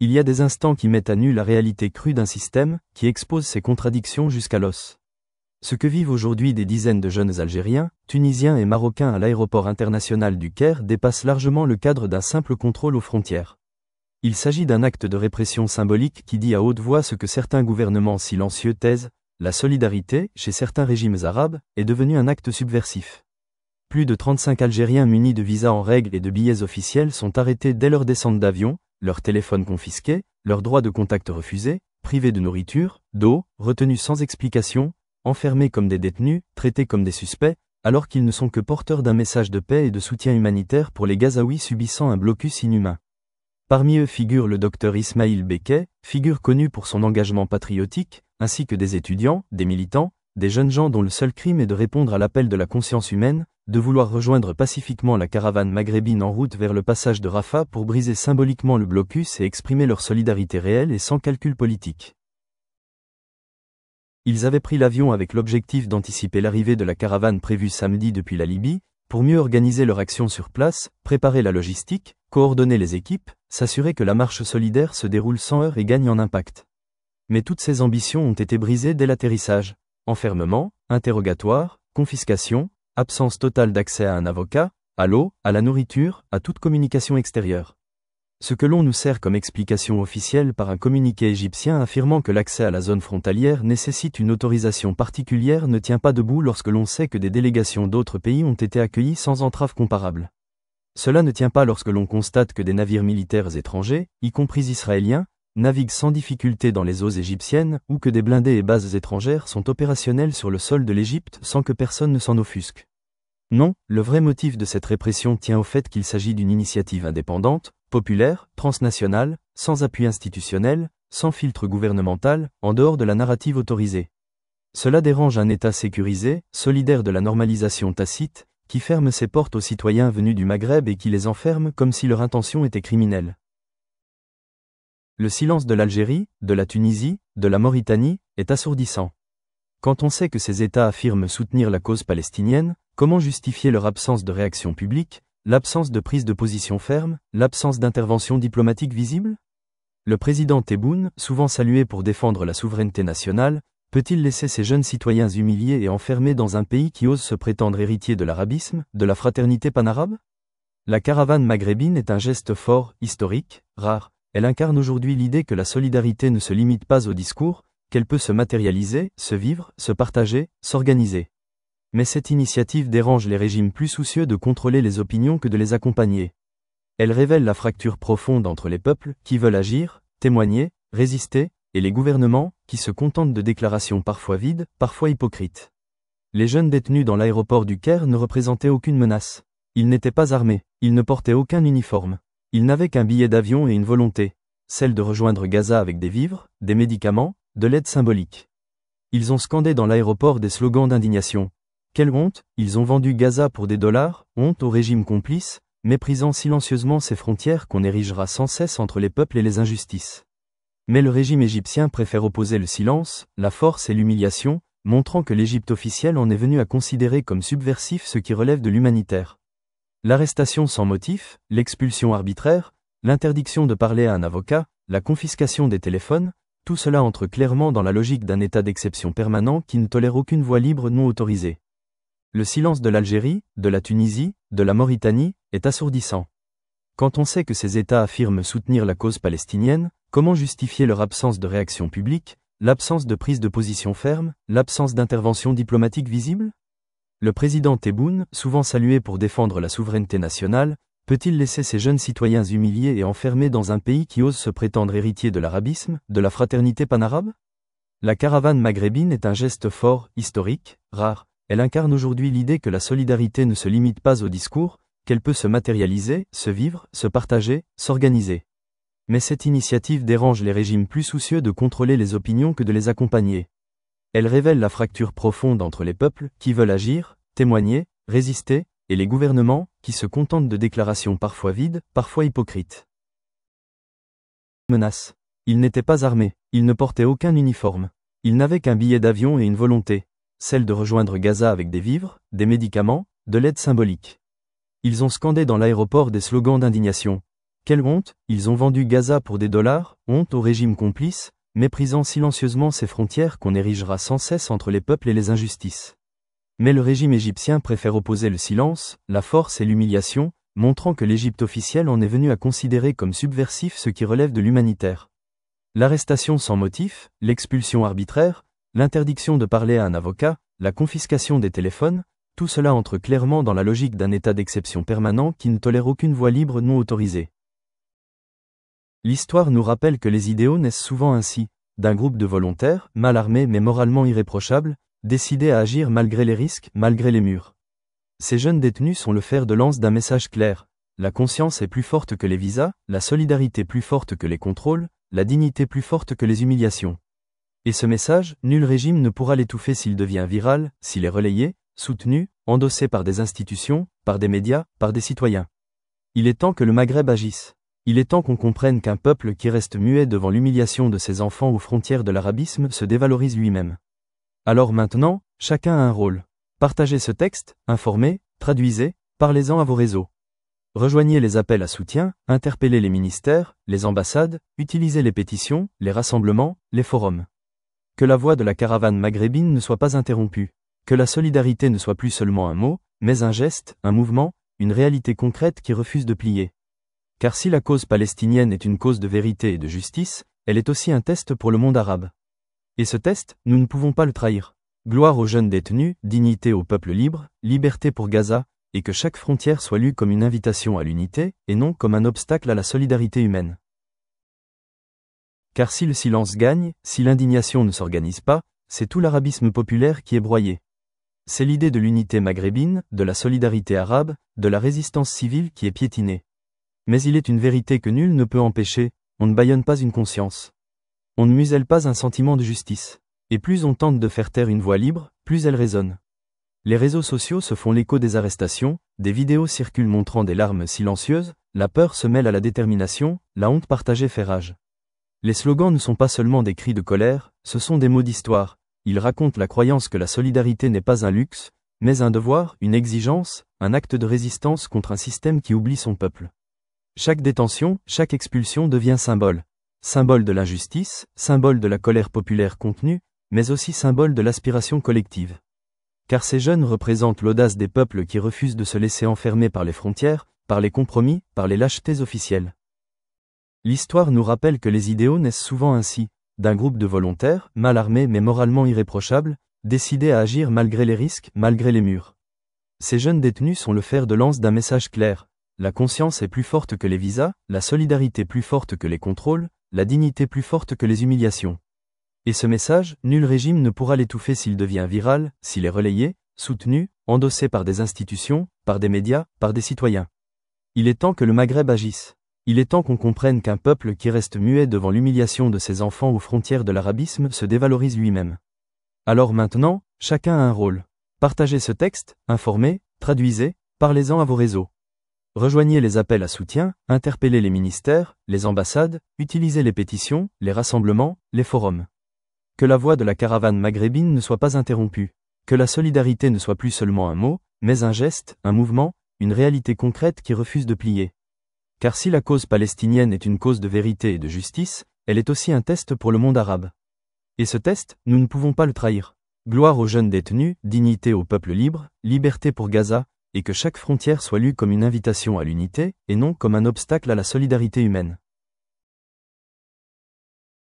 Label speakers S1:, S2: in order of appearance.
S1: Il y a des instants qui mettent à nu la réalité crue d'un système, qui expose ses contradictions jusqu'à l'os. Ce que vivent aujourd'hui des dizaines de jeunes Algériens, Tunisiens et Marocains à l'aéroport international du Caire dépasse largement le cadre d'un simple contrôle aux frontières. Il s'agit d'un acte de répression symbolique qui dit à haute voix ce que certains gouvernements silencieux taisent: la solidarité, chez certains régimes arabes, est devenue un acte subversif. Plus de 35 Algériens munis de visas en règle et de billets officiels sont arrêtés dès leur descente d'avion, leurs téléphones confisqués, leurs droits de contact refusés, privés de nourriture, d'eau, retenus sans explication, enfermés comme des détenus, traités comme des suspects, alors qu'ils ne sont que porteurs d'un message de paix et de soutien humanitaire pour les Gazaouis subissant un blocus inhumain. Parmi eux figure le docteur Ismaïl Bekay, figure connue pour son engagement patriotique, ainsi que des étudiants, des militants, des jeunes gens dont le seul crime est de répondre à l'appel de la conscience humaine, de vouloir rejoindre pacifiquement la caravane maghrébine en route vers le passage de Rafah pour briser symboliquement le blocus et exprimer leur solidarité réelle et sans calcul politique. Ils avaient pris l'avion avec l'objectif d'anticiper l'arrivée de la caravane prévue samedi depuis la Libye, pour mieux organiser leur action sur place, préparer la logistique, coordonner les équipes, s'assurer que la marche solidaire se déroule sans heurts et gagne en impact. Mais toutes ces ambitions ont été brisées dès l'atterrissage. Enfermement, interrogatoire, confiscation, absence totale d'accès à un avocat, à l'eau, à la nourriture, à toute communication extérieure. Ce que l'on nous sert comme explication officielle par un communiqué égyptien affirmant que l'accès à la zone frontalière nécessite une autorisation particulière ne tient pas debout lorsque l'on sait que des délégations d'autres pays ont été accueillies sans entrave comparable. Cela ne tient pas lorsque l'on constate que des navires militaires étrangers, y compris israéliens, naviguent sans difficulté dans les eaux égyptiennes ou que des blindés et bases étrangères sont opérationnels sur le sol de l'Égypte sans que personne ne s'en offusque. Non, le vrai motif de cette répression tient au fait qu'il s'agit d'une initiative indépendante, populaire, transnationale, sans appui institutionnel, sans filtre gouvernemental, en dehors de la narrative autorisée. Cela dérange un État sécurisé, solidaire de la normalisation tacite, qui ferme ses portes aux citoyens venus du Maghreb et qui les enferme comme si leur intention était criminelle. Le silence de l'Algérie, de la Tunisie, de la Mauritanie, est assourdissant. Quand on sait que ces États affirment soutenir la cause palestinienne, comment justifier leur absence de réaction publique, l'absence de prise de position ferme, l'absence d'intervention diplomatique visible? Le président Tebboune, souvent salué pour défendre la souveraineté nationale, peut-il laisser ces jeunes citoyens humiliés et enfermés dans un pays qui ose se prétendre héritier de l'arabisme, de la fraternité panarabe? La caravane maghrébine est un geste fort, historique, rare. Elle incarne aujourd'hui l'idée que la solidarité ne se limite pas au discours, qu'elle peut se matérialiser, se vivre, se partager, s'organiser. Mais cette initiative dérange les régimes plus soucieux de contrôler les opinions que de les accompagner. Elle révèle la fracture profonde entre les peuples, qui veulent agir, témoigner, résister, et les gouvernements, qui se contentent de déclarations parfois vides, parfois hypocrites. Les jeunes détenus dans l'aéroport du Caire ne représentaient aucune menace. Ils n'étaient pas armés, ils ne portaient aucun uniforme. Ils n'avaient qu'un billet d'avion et une volonté, celle de rejoindre Gaza avec des vivres, des médicaments, de l'aide symbolique. Ils ont scandé dans l'aéroport des slogans d'indignation. Quelle honte, ils ont vendu Gaza pour des dollars, honte au régime complice, méprisant silencieusement ces frontières qu'on érigera sans cesse entre les peuples et les injustices. Mais le régime égyptien préfère opposer le silence, la force et l'humiliation, montrant que l'Égypte officielle en est venue à considérer comme subversif ce qui relève de l'humanitaire. L'arrestation sans motif, l'expulsion arbitraire, l'interdiction de parler à un avocat, la confiscation des téléphones, tout cela entre clairement dans la logique d'un état d'exception permanent qui ne tolère aucune voix libre non autorisée. Le silence de l'Algérie, de la Tunisie, de la Mauritanie, est assourdissant. Quand on sait que ces États affirment soutenir la cause palestinienne, comment justifier leur absence de réaction publique, l'absence de prise de position ferme, l'absence d'intervention diplomatique visible? Le président Tebboune, souvent salué pour défendre la souveraineté nationale, peut-il laisser ces jeunes citoyens humiliés et enfermés dans un pays qui ose se prétendre héritier de l'arabisme, de la fraternité panarabe? La caravane maghrébine est un geste fort, historique, rare. Elle incarne aujourd'hui l'idée que la solidarité ne se limite pas au discours, qu'elle peut se matérialiser, se vivre, se partager, s'organiser. Mais cette initiative dérange les régimes plus soucieux de contrôler les opinions que de les accompagner. Elle révèle la fracture profonde entre les peuples, qui veulent agir, témoigner, résister, et les gouvernements, qui se contentent de déclarations parfois vides, parfois hypocrites. Menace. Ils n'étaient pas armés, ils ne portaient aucun uniforme. Ils n'avaient qu'un billet d'avion et une volonté, celle de rejoindre Gaza avec des vivres, des médicaments, de l'aide symbolique. Ils ont scandé dans l'aéroport des slogans d'indignation. Quelle honte, ils ont vendu Gaza pour des dollars, honte au régime complice, méprisant silencieusement ces frontières qu'on érigera sans cesse entre les peuples et les injustices. Mais le régime égyptien préfère opposer le silence, la force et l'humiliation, montrant que l'Égypte officielle en est venue à considérer comme subversif ce qui relève de l'humanitaire. L'arrestation sans motif, l'expulsion arbitraire, l'interdiction de parler à un avocat, la confiscation des téléphones, tout cela entre clairement dans la logique d'un état d'exception permanent qui ne tolère aucune voie libre non autorisée. L'histoire nous rappelle que les idéaux naissent souvent ainsi, d'un groupe de volontaires, mal armés mais moralement irréprochables, décidés à agir malgré les risques, malgré les murs. Ces jeunes détenus sont le fer de lance d'un message clair. La conscience est plus forte que les visas, la solidarité plus forte que les contrôles, la dignité plus forte que les humiliations. Et ce message, nul régime ne pourra l'étouffer s'il devient viral, s'il est relayé, soutenu, endossé par des institutions, par des médias, par des citoyens. Il est temps que le Maghreb agisse. Il est temps qu'on comprenne qu'un peuple qui reste muet devant l'humiliation de ses enfants aux frontières de l'arabisme se dévalorise lui-même. Alors maintenant, chacun a un rôle. Partagez ce texte, informez, traduisez, parlez-en à vos réseaux. Rejoignez les appels à soutien, interpellez les ministères, les ambassades, utilisez les pétitions, les rassemblements, les forums. Que la voix de la caravane maghrébine ne soit pas interrompue. Que la solidarité ne soit plus seulement un mot, mais un geste, un mouvement, une réalité concrète qui refuse de plier. Car si la cause palestinienne est une cause de vérité et de justice, elle est aussi un test pour le monde arabe. Et ce test, nous ne pouvons pas le trahir. Gloire aux jeunes détenus, dignité au peuple libre, liberté pour Gaza, et que chaque frontière soit lue comme une invitation à l'unité, et non comme un obstacle à la solidarité humaine. Car si le silence gagne, si l'indignation ne s'organise pas, c'est tout l'arabisme populaire qui est broyé. C'est l'idée de l'unité maghrébine, de la solidarité arabe, de la résistance civile qui est piétinée. Mais il est une vérité que nul ne peut empêcher, on ne bâillonne pas une conscience. On ne muselle pas un sentiment de justice. Et plus on tente de faire taire une voix libre, plus elle résonne. Les réseaux sociaux se font l'écho des arrestations, des vidéos circulent montrant des larmes silencieuses, la peur se mêle à la détermination, la honte partagée fait rage. Les slogans ne sont pas seulement des cris de colère, ce sont des mots d'histoire. Ils racontent la croyance que la solidarité n'est pas un luxe, mais un devoir, une exigence, un acte de résistance contre un système qui oublie son peuple. Chaque détention, chaque expulsion devient symbole. Symbole de l'injustice, symbole de la colère populaire contenue, mais aussi symbole de l'aspiration collective. Car ces jeunes représentent l'audace des peuples qui refusent de se laisser enfermer par les frontières, par les compromis, par les lâchetés officielles. L'histoire nous rappelle que les idéaux naissent souvent ainsi, d'un groupe de volontaires, mal armés mais moralement irréprochables, décidés à agir malgré les risques, malgré les murs. Ces jeunes détenus sont le fer de lance d'un message clair. La conscience est plus forte que les visas, la solidarité plus forte que les contrôles, la dignité plus forte que les humiliations. Et ce message, nul régime ne pourra l'étouffer s'il devient viral, s'il est relayé, soutenu, endossé par des institutions, par des médias, par des citoyens. Il est temps que le Maghreb agisse. Il est temps qu'on comprenne qu'un peuple qui reste muet devant l'humiliation de ses enfants aux frontières de l'arabisme se dévalorise lui-même. Alors maintenant, chacun a un rôle. Partagez ce texte, informez, traduisez, parlez-en à vos réseaux. Rejoignez les appels à soutien, interpellez les ministères, les ambassades, utilisez les pétitions, les rassemblements, les forums. Que la voix de la caravane maghrébine ne soit pas interrompue. Que la solidarité ne soit plus seulement un mot, mais un geste, un mouvement, une réalité concrète qui refuse de plier. Car si la cause palestinienne est une cause de vérité et de justice, elle est aussi un test pour le monde arabe. Et ce test, nous ne pouvons pas le trahir. Gloire aux jeunes détenus, dignité au peuple libre, liberté pour Gaza, et que chaque frontière soit lue comme une invitation à l'unité, et non comme un obstacle à la solidarité humaine.